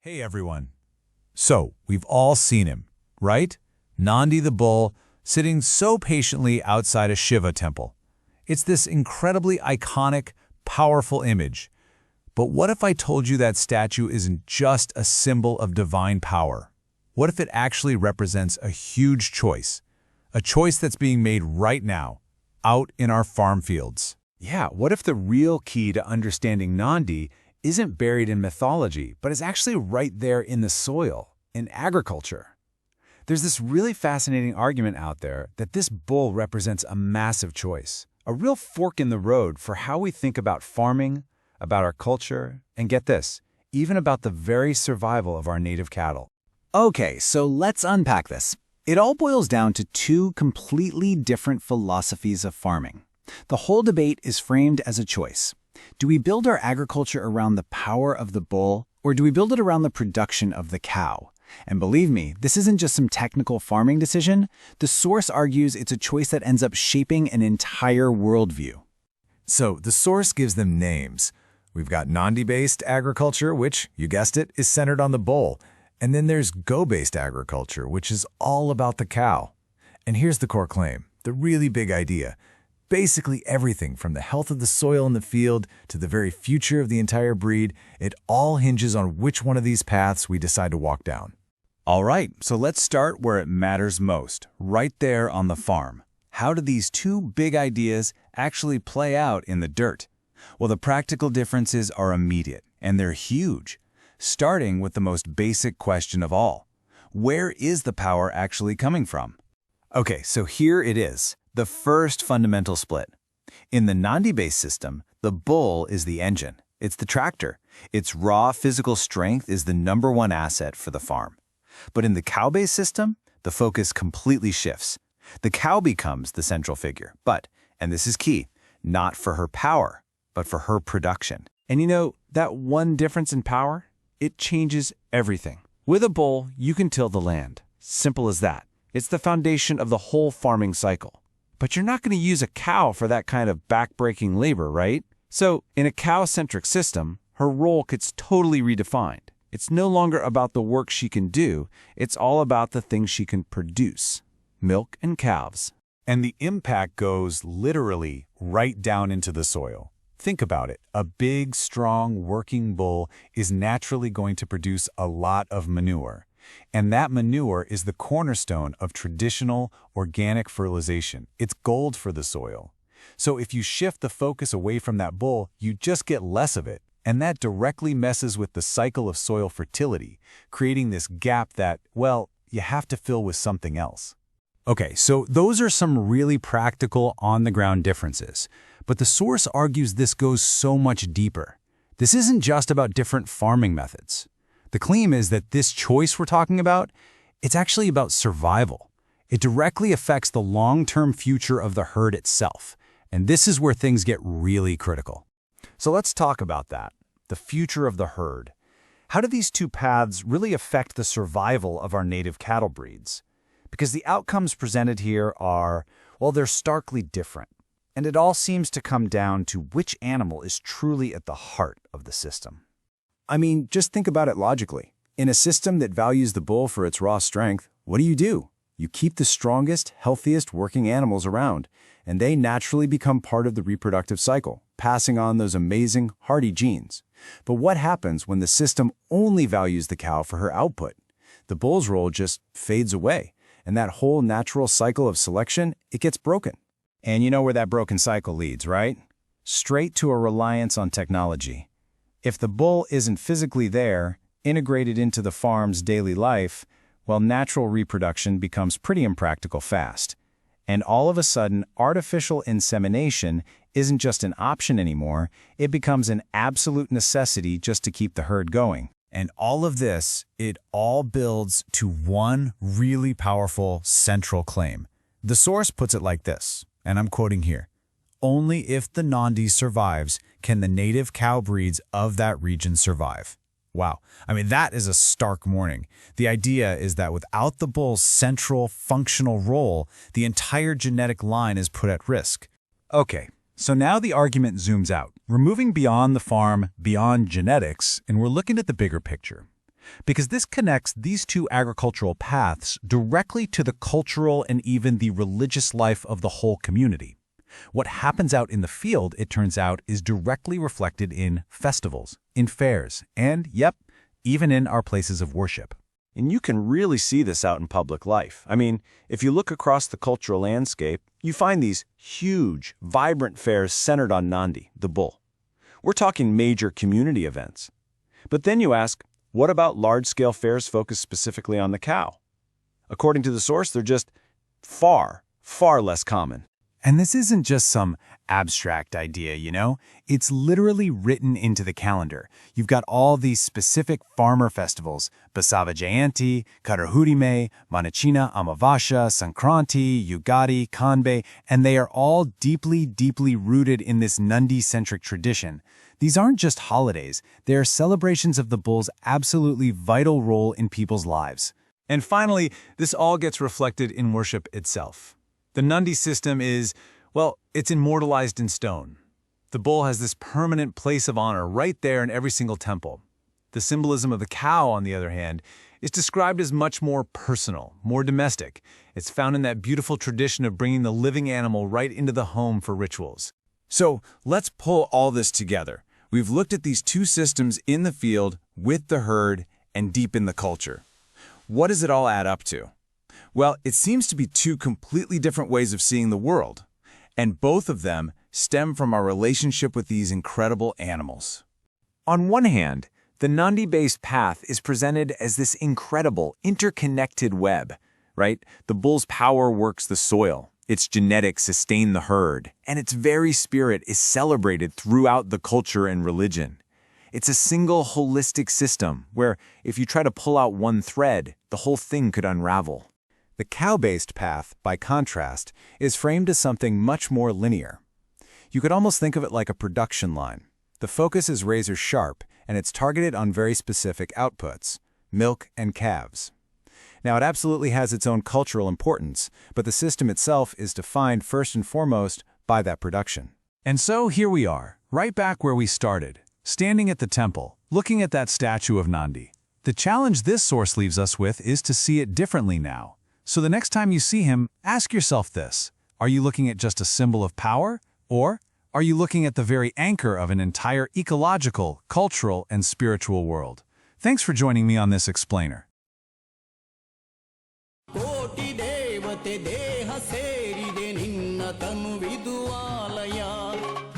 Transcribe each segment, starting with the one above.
Hey everyone. So, we've all seen him, right? Nandi the bull, sitting so patiently outside a Shiva temple. It's this incredibly iconic, powerful image. But what if I told you that statue isn't just a symbol of divine power? What if it actually represents a huge choice? A choice that's being made right now, out in our farm fields. Yeah, what if the real key to understanding Nandi isn't buried in mythology, but is actually right there in the soil, in agriculture? There's this really fascinating argument out there that this bull represents a massive choice, a real fork in the road for how we think about farming, about our culture, and get this, even about the very survival of our native cattle. Okay, so let's unpack this. It all boils down to two completely different philosophies of farming. The whole debate is framed as a choice. Do we build our agriculture around the power of the bull, or do we build it around the production of the cow? And believe me, this isn't just some technical farming decision. The source argues it's a choice that ends up shaping an entire worldview. So, the source gives them names. We've got Nandi-based agriculture, which, you guessed it, is centered on the bull. And then there's Go-based agriculture, which is all about the cow. And here's the core claim, the really big idea. Basically everything from the health of the soil in the field to the very future of the entire breed, it all hinges on which one of these paths we decide to walk down. All right, so let's start where it matters most, right there on the farm. How do these two big ideas actually play out in the dirt? Well, the practical differences are immediate, and they're huge. Starting with the most basic question of all. Where is the power actually coming from? Okay, so here it is. The first fundamental split. In the Nandi-based system, the bull is the engine. It's the tractor. Its raw physical strength is the #1 asset for the farm. But in the cow-based system, the focus completely shifts. The cow becomes the central figure, but, and this is key, not for her power, but for her production. And you know, that one difference in power, it changes everything. With a bull, you can till the land. Simple as that. It's the foundation of the whole farming cycle. But you're not going to use a cow for that kind of back-breaking labor, right? So, in a cow-centric system, her role gets totally redefined. It's no longer about the work she can do, it's all about the things she can produce. Milk and calves. And the impact goes literally right down into the soil. Think about it. A big, strong, working bull is naturally going to produce a lot of manure. And that manure is the cornerstone of traditional organic fertilization. It's gold for the soil. So if you shift the focus away from that bull, you just get less of it. And that directly messes with the cycle of soil fertility, creating this gap that, well, you have to fill with something else. Okay, so those are some really practical, on-the-ground differences. But the source argues this goes so much deeper. This isn't just about different farming methods. The claim is that this choice we're talking about, it's actually about survival. It directly affects the long-term future of the herd itself. And this is where things get really critical. So let's talk about that, the future of the herd. How do these two paths really affect the survival of our native cattle breeds? Because the outcomes presented here are, well, they're starkly different. And it all seems to come down to which animal is truly at the heart of the system. I mean, just think about it logically. In a system that values the bull for its raw strength, what do? You keep the strongest, healthiest working animals around, and they naturally become part of the reproductive cycle, passing on those amazing, hardy genes. But what happens when the system only values the cow for her output? The bull's role just fades away, and that whole natural cycle of selection, it gets broken. And you know where that broken cycle leads, right? Straight to a reliance on technology. If the bull isn't physically there, integrated into the farm's daily life, well, natural reproduction becomes pretty impractical fast. And all of a sudden, artificial insemination isn't just an option anymore, it becomes an absolute necessity just to keep the herd going. And all of this, it all builds to one really powerful central claim. The source puts it like this, and I'm quoting here. Only if the Nandi survives can the native cow breeds of that region survive. Wow. I mean, that is a stark warning. The idea is that without the bull's central functional role, the entire genetic line is put at risk. Okay, so now the argument zooms out. We're moving beyond the farm, beyond genetics, and we're looking at the bigger picture. because this connects these two agricultural paths directly to the cultural and even the religious life of the whole community. What happens out in the field, it turns out, is directly reflected in festivals, in fairs, and, yep, even in our places of worship. And you can really see this out in public life. I mean, if you look across the cultural landscape, you find these huge, vibrant fairs centered on Nandi, the bull. We're talking major community events. But then you ask, what about large-scale fairs focused specifically on the cow? According to the source, they're just far, far less common. And this isn't just some abstract idea, you know? It's literally written into the calendar. You've got all these specific farmer festivals, Basava Jayanti, Karahurime, Manachina, Amavasya, Sankranti, Yugadi, Kanbe, and they are all deeply, deeply rooted in this Nandi-centric tradition. These aren't just holidays, they are celebrations of the bull's absolutely vital role in people's lives. And finally, this all gets reflected in worship itself. The Nandi system is, well, it's immortalized in stone. The bull has this permanent place of honor right there in every single temple. The symbolism of the cow, on the other hand, is described as much more personal, more domestic. It's found in that beautiful tradition of bringing the living animal right into the home for rituals. So let's pull all this together. We've looked at these two systems in the field, with the herd, and deep in the culture. What does it all add up to? Well, it seems to be two completely different ways of seeing the world, and both of them stem from our relationship with these incredible animals. On one hand, the Nandi-based path is presented as this incredible, interconnected web, right? The bull's power works the soil, its genetics sustain the herd, and its very spirit is celebrated throughout the culture and religion. It's a single holistic system where, if you try to pull out one thread, the whole thing could unravel. The cow-based path, by contrast, is framed as something much more linear. You could almost think of it like a production line. The focus is razor-sharp, and it's targeted on very specific outputs, milk and calves. Now, it absolutely has its own cultural importance, but the system itself is defined first and foremost by that production. And so here we are, right back where we started, standing at the temple, looking at that statue of Nandi. The challenge this source leaves us with is to see it differently now. So the next time you see him, ask yourself this: are you looking at just a symbol of power, or are you looking at the very anchor of an entire ecological, cultural, and spiritual world? Thanks for joining me on this explainer.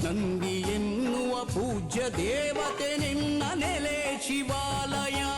Nandi ಎನ್ನುವ ಪೂಜ್ಯ ದೇವತೆ ನಿನ್ನ ನೆಲೆ ಶಿವಾಲಯ.